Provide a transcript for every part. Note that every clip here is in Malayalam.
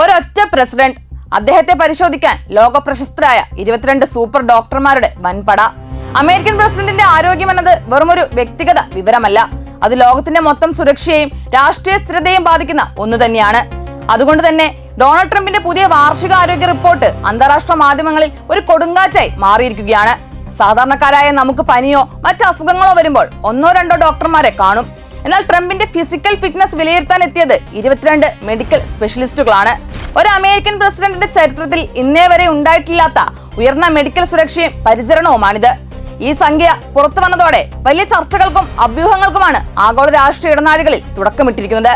ഒരൊറ്റ പ്രസിഡന്റ്, അദ്ദേഹത്തെ പരിശോധിക്കാൻ ലോക പ്രശസ്തരായ 22 സൂപ്പർ ഡോക്ടർമാരുടെ വൻപട. അമേരിക്കൻ പ്രസിഡന്റിന്റെ ആരോഗ്യം എന്നത് വെറുമൊരു വ്യക്തിഗത വിവരമല്ല, അത് ലോകത്തിന്റെ മൊത്തം സുരക്ഷയെയും രാഷ്ട്രീയ സ്ഥിരതയെയും ബാധിക്കുന്ന ഒന്ന് തന്നെയാണ്. അതുകൊണ്ട് തന്നെ ഡൊണാൾഡ് ട്രംപിന്റെ പുതിയ വാർഷിക ആരോഗ്യ റിപ്പോർട്ട് അന്താരാഷ്ട്ര മാധ്യമങ്ങളിൽ ഒരു കൊടുങ്കാറ്റായി മാറിയിരിക്കുകയാണ്. സാധാരണക്കാരായ നമുക്ക് പനിയോ മറ്റ് അസുഖങ്ങളോ വരുമ്പോൾ ഒന്നോ രണ്ടോ ഡോക്ടർമാരെ കാണും. എന്നാൽ ട്രംപിന്റെ ഫിസിക്കൽ ഫിറ്റ്നസ് വിലയിരുത്താൻ എത്തിയത് 22 മെഡിക്കൽ സ്പെഷ്യലിസ്റ്റുകളാണ്. ഒരു അമേരിക്കൻ പ്രസിഡന്റിന്റെ ചരിത്രത്തിൽ ഇന്നേ വരെ ഉണ്ടായിട്ടില്ലാത്ത ഉയർന്ന മെഡിക്കൽ സുരക്ഷയും പരിചരണവുമാണിത്. ഈ സംഖ്യ പുറത്തു വന്നതോടെ വലിയ ചർച്ചകൾക്കും അഭ്യൂഹങ്ങൾക്കുമാണ് ആഗോള രാഷ്ട്രീയ ഇടനാഴികളിൽ തുടക്കമിട്ടിരിക്കുന്നത്.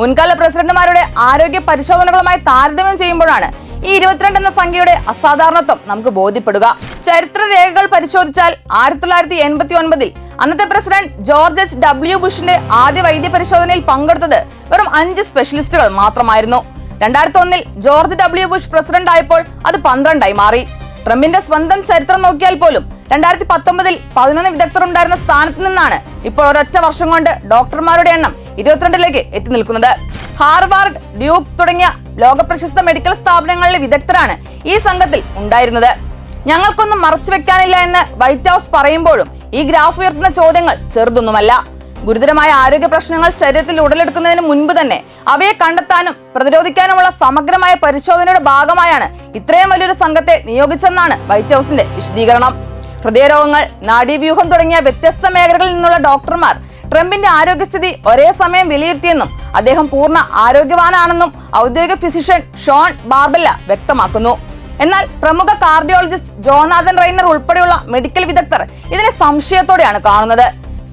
മുൻകാല പ്രസിഡന്റുമാരുടെ ആരോഗ്യ പരിശോധനകളുമായി താരതമ്യം ചെയ്യുമ്പോഴാണ് ഈ 22 എന്ന സംഖ്യയുടെ അസാധാരണത്വം നമുക്ക് ബോധ്യപ്പെടുക. ചരിത്ര രേഖകൾ പരിശോധിച്ചാൽ 1989 അന്നത്തെ പ്രസിഡന്റ് ജോർജ് H.W. ബുഷിന്റെ ആദ്യ വൈദ്യ പരിശോധനയിൽ പങ്കെടുത്തത് വെറും 5 സ്പെഷ്യലിസ്റ്റുകൾ മാത്രമായിരുന്നു. 2001 ജോർജ് W. ബുഷ് പ്രസിഡന്റ് ആയപ്പോൾ അത് 12 ആയി മാറി. ട്രംപിന്റെ സ്വന്തം ചരിത്രം നോക്കിയാൽ പോലും 2019 11 വിദഗ്ധർ ഉണ്ടായിരുന്ന സ്ഥാനത്ത് നിന്നാണ് ഇപ്പോൾ ഒരൊറ്റ വർഷം കൊണ്ട് ഡോക്ടർമാരുടെ എണ്ണം 22ലേക്ക് എത്തി നിൽക്കുന്നത്. ഹാർവാർഡ്, ഡ്യൂക്ക് തുടങ്ങിയ ലോകപ്രശസ്ത മെഡിക്കൽ സ്ഥാപനങ്ങളിലെ വിദഗ്ധരാണ് ഈ സംഘത്തിൽ ഉണ്ടായിരുന്നത്. ഞങ്ങൾക്കൊന്നും മറച്ചു വെക്കാനില്ല എന്ന് വൈറ്റ് ഹൗസ് പറയുമ്പോഴും ഈ ഗ്രാഫ് ഉയർത്തുന്ന ചോദ്യങ്ങൾ ചെറുതൊന്നുമല്ല. ഗുരുതരമായ ആരോഗ്യ പ്രശ്നങ്ങൾ ശരീരത്തിൽ ഉടലെടുക്കുന്നതിന് മുൻപ് തന്നെ അവയെ കണ്ടെത്താനും പ്രതിരോധിക്കാനുമുള്ള സമഗ്രമായ പരിശോധനയുടെ ഭാഗമായാണ് ഇത്രയും വലിയൊരു സംഘത്തെ നിയോഗിച്ചെന്നാണ് വൈറ്റ് ഹൗസിന്റെ വിശദീകരണം. ഹൃദയരോഗങ്ങൾ, നാഡീവ്യൂഹം തുടങ്ങിയ വ്യത്യസ്ത മേഖലകളിൽ നിന്നുള്ള ഡോക്ടർമാർ ട്രംപിന്റെ ആരോഗ്യസ്ഥിതി ഒരേ സമയം വിലയിരുത്തിയെന്നും അദ്ദേഹം പൂർണ്ണ ആരോഗ്യവാനാണെന്നും ഔദ്യോഗിക ഫിസിഷ്യൻ ഷോൺ ബാർബെല്ല വ്യക്തമാക്കുന്നു. എന്നാൽ പ്രമുഖ കാർഡിയോളജിസ്റ്റ് ജോനാഥൻ റൈനർ ഉൾപ്പെടെയുള്ള മെഡിക്കൽ വിദഗ്ധർ ഇതിനെ സംശയത്തോടെയാണ് കാണുന്നത്.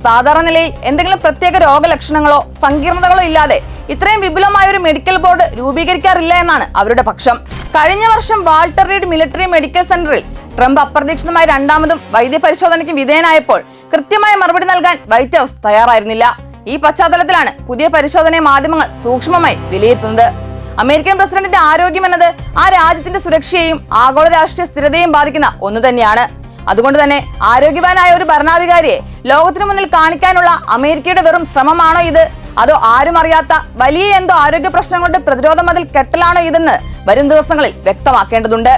സാധാരണ നിലയിൽ എന്തെങ്കിലും പ്രത്യേക രോഗലക്ഷണങ്ങളോ സങ്കീർണതകളോ ഇല്ലാതെ ഇത്രയും വിപുലമായ ഒരു മെഡിക്കൽ ബോർഡ് രൂപീകരിക്കാറില്ല എന്നാണ് അവരുടെ പക്ഷം. കഴിഞ്ഞ വർഷം വാൾട്ടർ റീഡ് മിലിറ്ററി മെഡിക്കൽ സെന്ററിൽ ട്രംപ് അപ്രതീക്ഷിതമായി രണ്ടാമതും വൈദ്യ പരിശോധനയ്ക്ക് വിധേയനായപ്പോൾ കൃത്യമായ മറുപടി നൽകാൻ വൈറ്റ് ഹൗസ് തയ്യാറായിരുന്നില്ല. ഈ പശ്ചാത്തലത്തിലാണ് പുതിയ പരിശോധനയെ മാധ്യമങ്ങൾ സൂക്ഷ്മമായി വിലയിരുത്തുന്നത്. അമേരിക്കൻ പ്രസിഡന്റിന്റെ ആരോഗ്യം എന്നത് ആ രാജ്യത്തിന്റെ സുരക്ഷയെയും ആഗോള രാഷ്ട്രീയ സ്ഥിരതയെയും ബാധിക്കുന്ന ഒന്ന് തന്നെയാണ്. അതുകൊണ്ട് തന്നെ ആരോഗ്യവാനായ ഒരു ഭരണാധികാരിയെ ലോകത്തിനു മുന്നിൽ കാണിക്കാനുള്ള അമേരിക്കയുടെ വെറും ശ്രമമാണോ ഇത്, അതോ ആരും അറിയാത്ത വലിയ എന്തോ ആരോഗ്യ പ്രശ്നങ്ങളുടെ പ്രതിരോധ മതിൽ കെട്ടലാണോ ഇതെന്ന് വരും ദിവസങ്ങളിൽ വ്യക്തമാക്കേണ്ടതുണ്ട്.